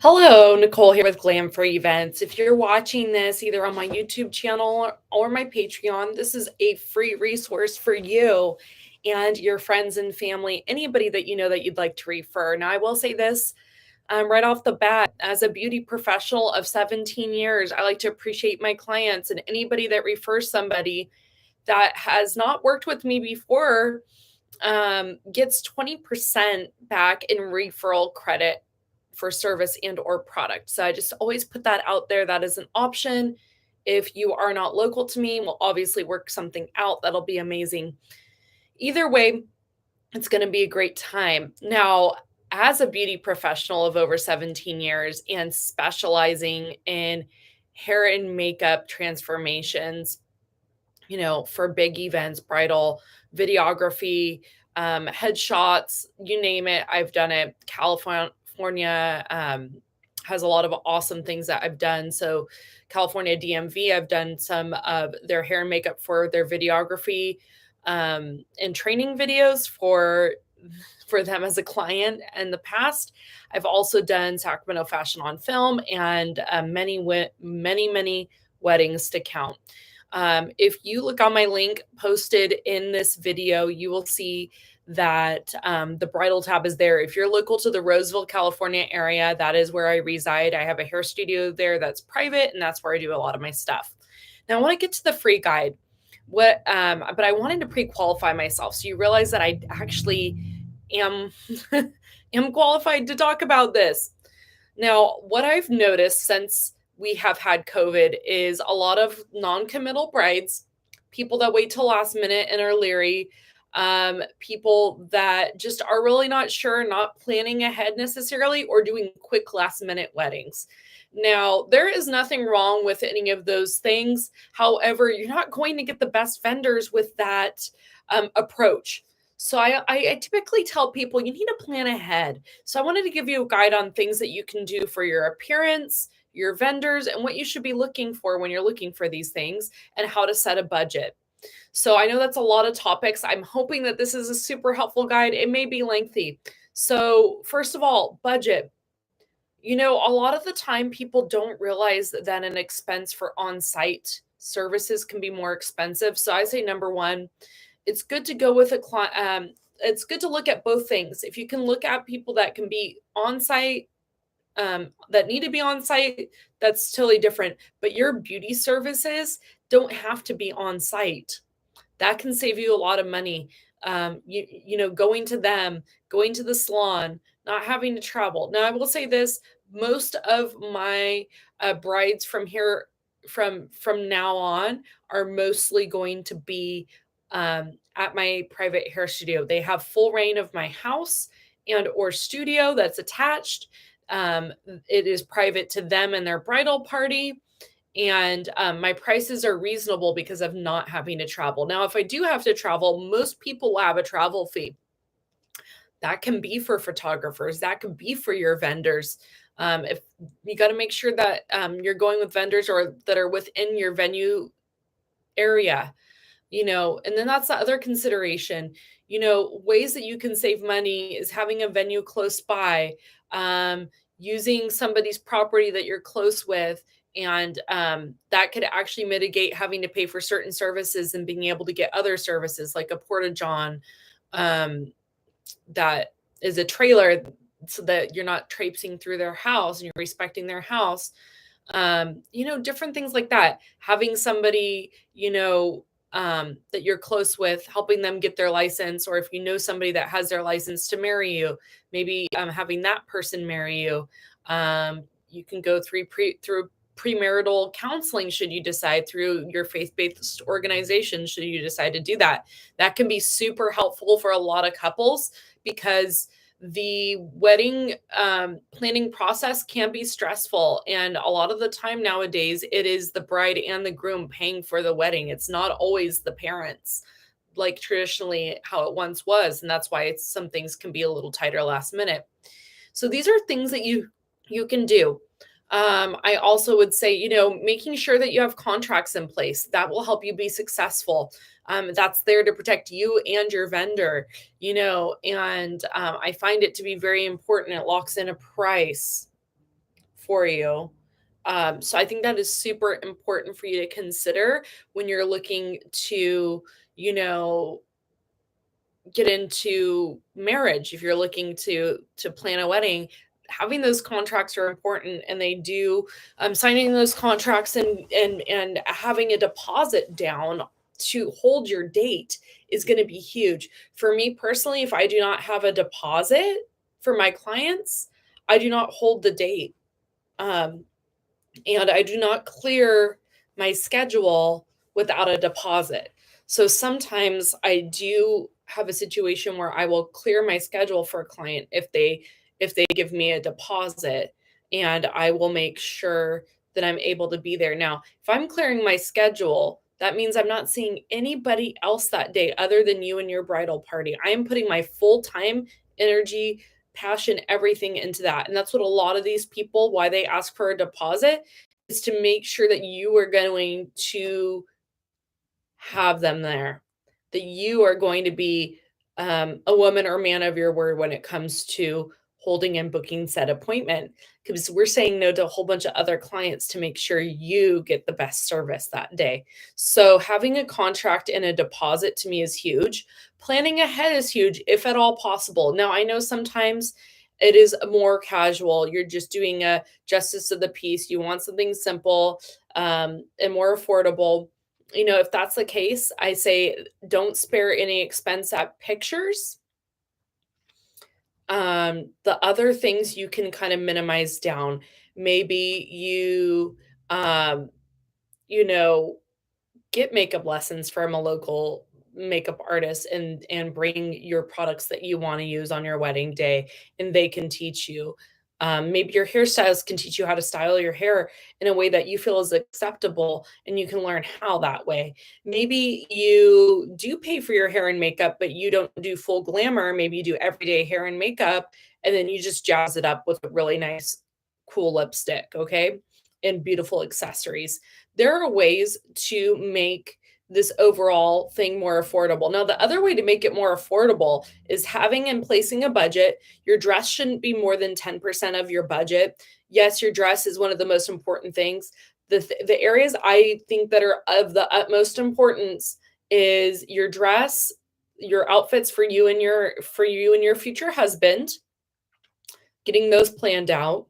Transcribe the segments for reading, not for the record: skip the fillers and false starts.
Hello, Nicole here with Glam for Events. If you're watching this either on my YouTube channel or my Patreon, this is a free resource for you and your friends and family, anybody that you know that you'd like to refer. Now, I will say this right off the bat, as a beauty professional of 17 years, I like to appreciate my clients and anybody that refers somebody that has not worked with me before gets 20% back in referral credit for service and or product. So I just always put that out there. That is an option. If you are not local to me, we'll obviously work something out. That'll be amazing. Either way, it's going to be a great time. Now, as a beauty professional of over 17 years and specializing in hair and makeup transformations, for big events, bridal, videography, headshots, you name it, I've done it. California has a lot of awesome things that I've done. So, California DMV, I've done some of their hair and makeup for their videography and training videos for them as a client in the past. I've also done Sacramento Fashion on Film and many weddings to count. If you look on my link posted in this video, you will see that the bridal tab is there. If you're local to the Roseville, California area, that is where I reside. I have a hair studio there that's private, and that's where I do a lot of my stuff. Now, I want to get to the free guide. But I wanted to pre-qualify myself, so you realize that I actually am am qualified to talk about this. Now, what I've noticed since we have had COVID is a lot of non-committal brides, people that wait till last minute and are leery, people that just are really not sure, not planning ahead necessarily, or doing quick last minute weddings. Now, there is nothing wrong with any of those things. However, you're not going to get the best vendors with that approach. So I typically tell people you need to plan ahead. So I wanted to give you a guide on things that you can do for your appearance, your vendors, and what you should be looking for when you're looking for these things and how to set a budget. So I know that's a lot of topics. I'm hoping that this is a super helpful guide. It may be lengthy. So first of all, budget. A lot of the time people don't realize that an expense for on-site services can be more expensive. So I say number one, it's good to go with a client. It's good to look at both things. If you can look at people that can be on site, that need to be on site, that's totally different. But your beauty services don't have to be on site. That can save you a lot of money. Going to them, going to the salon, not having to travel. Now, I will say this: most of my brides from here, from now on, are mostly going to be at my private hair studio. They have full reign of my house and or studio that's attached. It is private to them and their bridal party. And my prices are reasonable because of not having to travel. Now, if I do have to travel, most people have a travel fee. That can be for photographers. That can be for your vendors. If you got to make sure that you're going with vendors or that are within your venue area, and then that's the other consideration. Ways that you can save money is having a venue close by, using somebody's property that you're close with, and that could actually mitigate having to pay for certain services and being able to get other services like a porta-john that is a trailer, so that you're not traipsing through their house and you're respecting their house. Different things like that. Having somebody, that you're close with, helping them get their license, or if you know somebody that has their license to marry you, maybe having that person marry you. You can go through premarital counseling should you decide, through your faith-based organization should you decide to do that. That can be super helpful for a lot of couples because the wedding planning process can be stressful. And a lot of the time nowadays, it is the bride and the groom paying for the wedding. It's not always the parents, like traditionally how it once was. And that's why some things can be a little tighter last minute. So these are things that you can do. I also would say, making sure that you have contracts in place that will help you be successful. That's there to protect you and your vendor, and I find it to be very important. It locks in a price. for you. So I think that is super important for you to consider when you're looking to, you know, get into marriage. If you're looking to plan a wedding, having those contracts are important, and they do, signing those contracts and having a deposit down to hold your date is going to be huge. For me personally, if I do not have a deposit for my clients, I do not hold the date. Um, and I do not clear my schedule without a deposit. So sometimes I do have a situation where I will clear my schedule for a client if they give me a deposit, and I will make sure that I'm able to be there. Now, if I'm clearing my schedule, that means I'm not seeing anybody else that day other than you and your bridal party. I am putting my full time energy, passion, everything into that. And that's what a lot of these people, why they ask for a deposit, is to make sure that you are going to have them there, that you are going to be a woman or man of your word when it comes to holding and booking said appointment, because we're saying no to a whole bunch of other clients to make sure you get the best service that day. So having a contract and a deposit to me is huge. Planning ahead is huge, if at all possible. Now, I know sometimes it is more casual. You're just doing a justice of the peace. You want something simple, and more affordable. If that's the case, I say don't spare any expense at pictures. The other things you can kind of minimize down. Maybe um, you know, get makeup lessons from a local makeup artist and bring your products that you want to use on your wedding day, and they can teach you. Maybe your hairstylist can teach you how to style your hair in a way that you feel is acceptable, and you can learn how that way. Maybe you do pay for your hair and makeup, but you don't do full glamour. Maybe you do everyday hair and makeup, and then you just jazz it up with a really nice, cool lipstick, okay? And beautiful accessories. There are ways to make this overall thing more affordable. Now, the other way to make it more affordable is having and placing a budget. Your dress shouldn't be more than 10% of your budget. Yes, your dress is one of the most important things. The areas I think that are of the utmost importance is your dress, your outfits for you and your future husband, getting those planned out.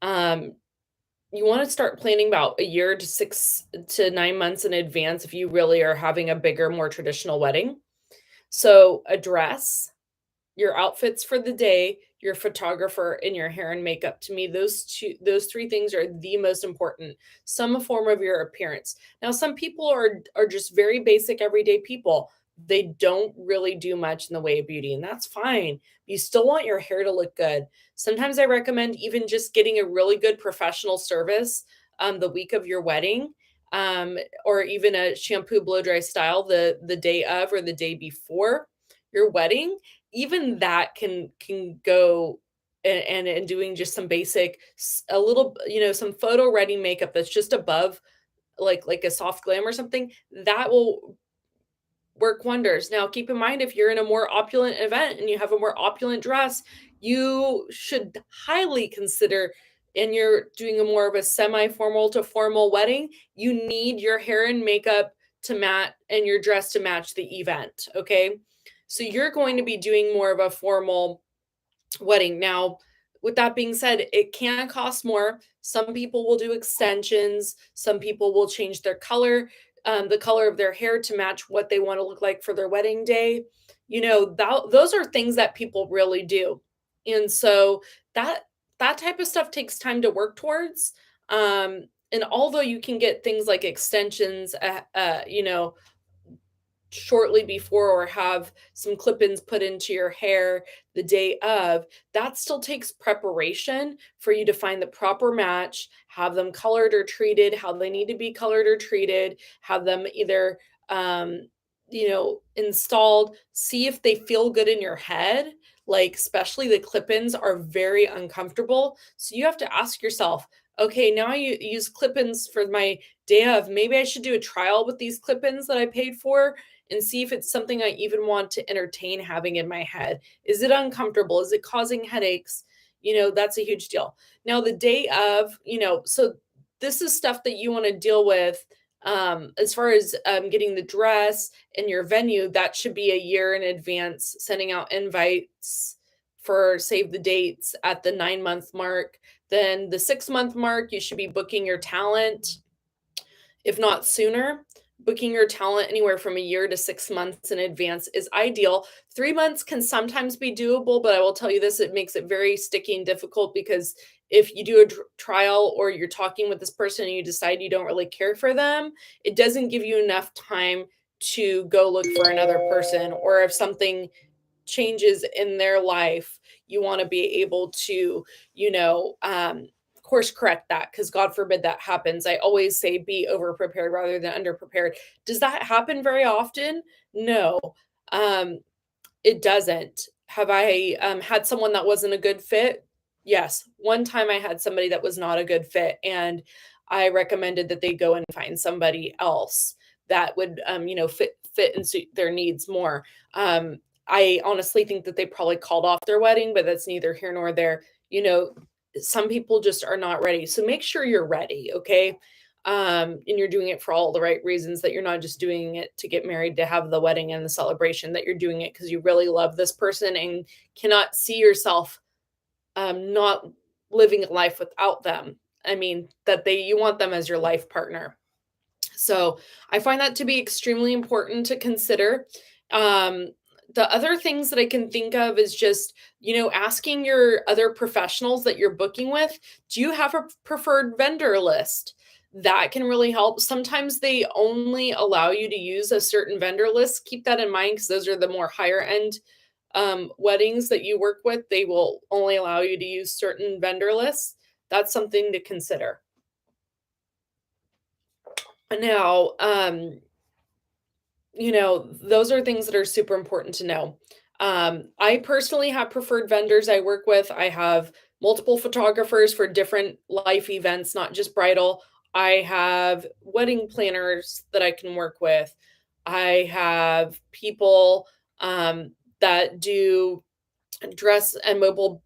Um, you want to start planning about a year to 6 to 9 months in advance if you really are having a bigger, more traditional wedding. So, a dress, your outfits for the day, your photographer, and your hair and makeup. To me, those three things are the most important. Some form of your appearance. Now, some people are just very basic everyday people. They don't really do much in the way of beauty, and that's fine. You still want your hair to look good. Sometimes I recommend even just getting a really good professional service the week of your wedding, um, or even a shampoo, blow dry style the day of or the day before your wedding. Even that can go, and doing just some basic, a little, some photo ready makeup that's just above, like a soft glam or something, that will work wonders. Now, keep in mind, if you're in a more opulent event and you have a more opulent dress, you should highly consider, and you're doing a more of a semi-formal to formal wedding, you need your hair and makeup to match and your dress to match the event. Okay. So you're going to be doing more of a formal wedding. Now, with that being said, it can cost more. Some people will do extensions, some people will change their color, the color of their hair to match what they want to look like for their wedding day. Those are things that people really do. And so that that type of stuff takes time to work towards. And although you can get things like extensions, shortly before, or have some clip-ins put into your hair the day of, that still takes preparation for you to find the proper match, have them colored or treated how they need to be colored or treated, have them either installed, see if they feel good in your head. Like, especially the clip-ins are very uncomfortable, so you have to ask yourself, okay, now you use clip-ins for my day of, maybe I should do a trial with these clip-ins that I paid for and see if it's something I even want to entertain having in my head. Is it uncomfortable? Is it causing headaches? that's a huge deal. Now, the day of, so this is stuff that you want to deal with as far as getting the dress and your venue. That should be a year in advance, sending out invites for save the dates at the 9-month mark. Then the 6-month mark, you should be booking your talent, if not sooner. Booking your talent anywhere from a year to 6 months in advance is ideal. 3 months can sometimes be doable, but I will tell you this, it makes it very sticky and difficult, because if you do a trial, or you're talking with this person and you decide you don't really care for them, it doesn't give you enough time to go look for another person. Or if something changes in their life, you want to be able to, course correct that, because God forbid that happens. I always say be over prepared rather than under prepared. Does that happen very often? No, um, it doesn't. Have I had someone that wasn't a good fit? Yes. One time I had somebody that was not a good fit, and I recommended that they go and find somebody else that would, fit and suit their needs more. Um, I honestly think that they probably called off their wedding, but that's neither here nor there. You know, some people just are not ready. So make sure you're ready, okay? And you're doing it for all the right reasons, that you're not just doing it to get married, to have the wedding and the celebration, that you're doing it because you really love this person and cannot see yourself not living a life without them. I mean, you want them as your life partner. So I find that to be extremely important to consider. Um, the other things that I can think of is just, asking your other professionals that you're booking with, do you have a preferred vendor list? That can really help. Sometimes they only allow you to use a certain vendor list. Keep that in mind, because those are the more higher end weddings that you work with. They will only allow you to use certain vendor lists. That's something to consider. Now, those are things that are super important to know. I personally have preferred vendors I work with. I have multiple photographers for different life events, not just bridal. I have wedding planners that I can work with. I have people that do dress and mobile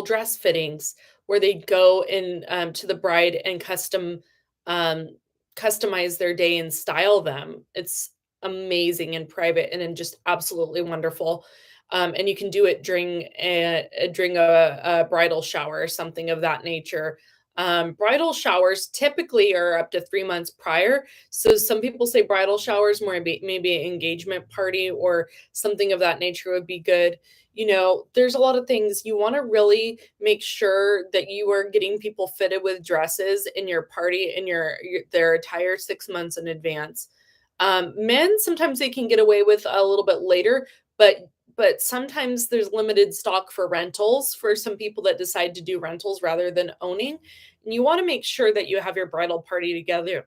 dress fittings, where they go in to the bride and um, customize their day and style them. It's amazing and private, and then just absolutely wonderful. And you can do it during a bridal shower or something of that nature. Bridal showers typically are up to 3 months prior. So some people say bridal showers, more maybe an engagement party or something of that nature would be good. There's a lot of things you want to really make sure that you are getting people fitted with dresses in your party and their attire 6 months in advance. Men, sometimes they can get away with a little bit later, but sometimes there's limited stock for rentals for some people that decide to do rentals rather than owning. And you want to make sure that you have your bridal party together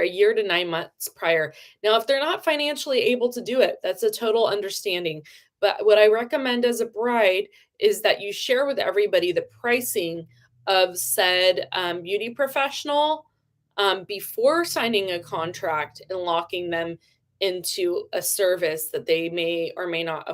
a year to 9 months prior. Now, if they're not financially able to do it, that's a total understanding. But what I recommend as a bride is that you share with everybody the pricing of said beauty professional before signing a contract and locking them into a service that they may or may not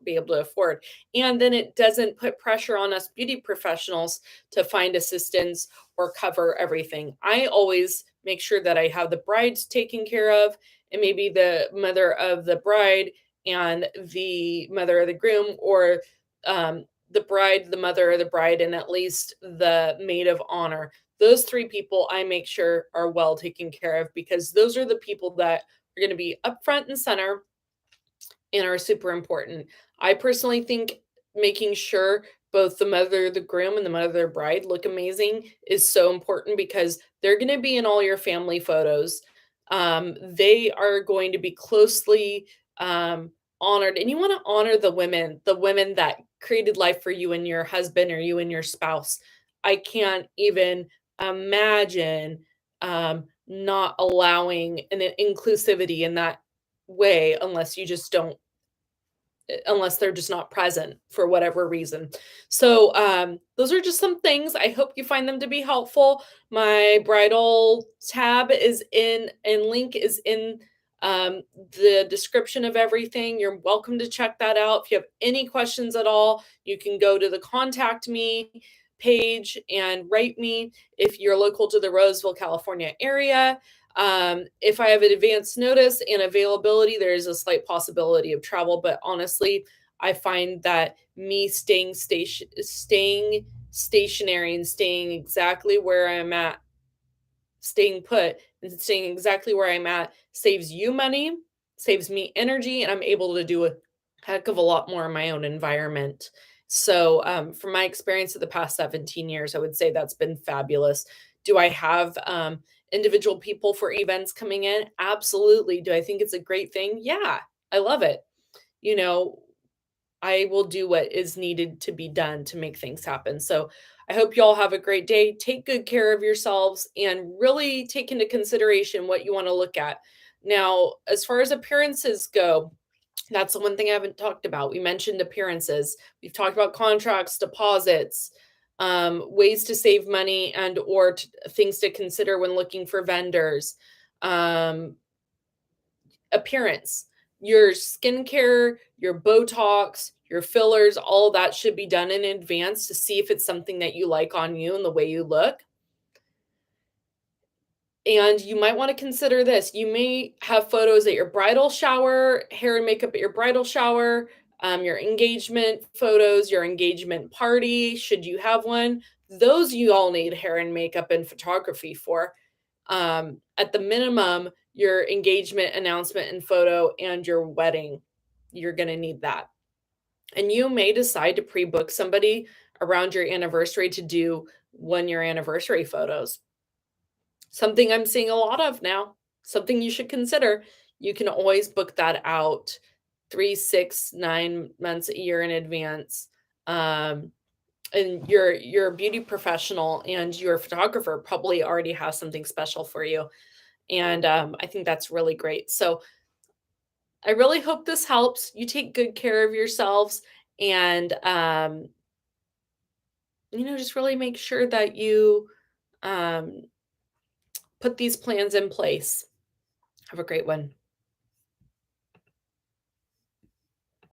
be able to afford. And then it doesn't put pressure on us beauty professionals to find assistance or cover everything. I always make sure that I have the brides taken care of, and maybe the mother of the bride and the mother of the groom, or the bride, the mother of the bride, and at least the maid of honor. Those three people I make sure are well taken care of, because those are the people that are going to be up front and center and are super important. I personally think making sure both the mother of the groom and the mother of the bride look amazing is so important, because they're going to be in all your family photos. They are going to be closely honored, and you want to honor the women that created life for you and your husband, or you and your spouse. I can't even imagine not allowing an inclusivity in that way, unless they're just not present for whatever reason. So those are just some things. I hope you find them to be helpful. My bridal tab is in, and link is in um, the description of everything. You're welcome to check that out. If you have any questions at all, you can go to the contact me page and write me if you're local to the Roseville, California area. If I have an advance notice and availability, there is a slight possibility of travel, but honestly, I find that me staying stationary and staying exactly where I'm at, staying put and staying exactly where I'm at saves you money, saves me energy, and I'm able to do a heck of a lot more in my own environment. So, from my experience of the past 17 years, I would say that's been fabulous. Do I have individual people for events coming in? Absolutely. Do I think it's a great thing? Yeah, I love it. You know, I will do what is needed to be done to make things happen. So I hope you all have a great day. Take good care of yourselves and really take into consideration what you want to look at. Now, as far as appearances go, that's the one thing I haven't talked about. We mentioned appearances. We've talked about contracts, deposits, ways to save money and or things to consider when looking for vendors. Um, Appearance. Your skincare, your Botox, your fillers, all that should be done in advance to see if it's something that you like on you and the way you look. And you might want to consider this. You may have photos at your bridal shower, hair and makeup at your bridal shower, your engagement photos, your engagement party, should you have one. Those you all need hair and makeup and photography for. At the minimum, your engagement announcement and photo and your wedding, you're going to need that. And you may decide to pre book somebody around your anniversary to do 1 year anniversary photos. Something I'm seeing a lot of now, something you should consider. You can always book that out 3, 6, 9 months, a year in advance. And your beauty professional and your photographer probably already has something special for you. And I think that's really great. So I really hope this helps. You take good care of yourselves and, just really make sure that you um, put these plans in place. Have a great one.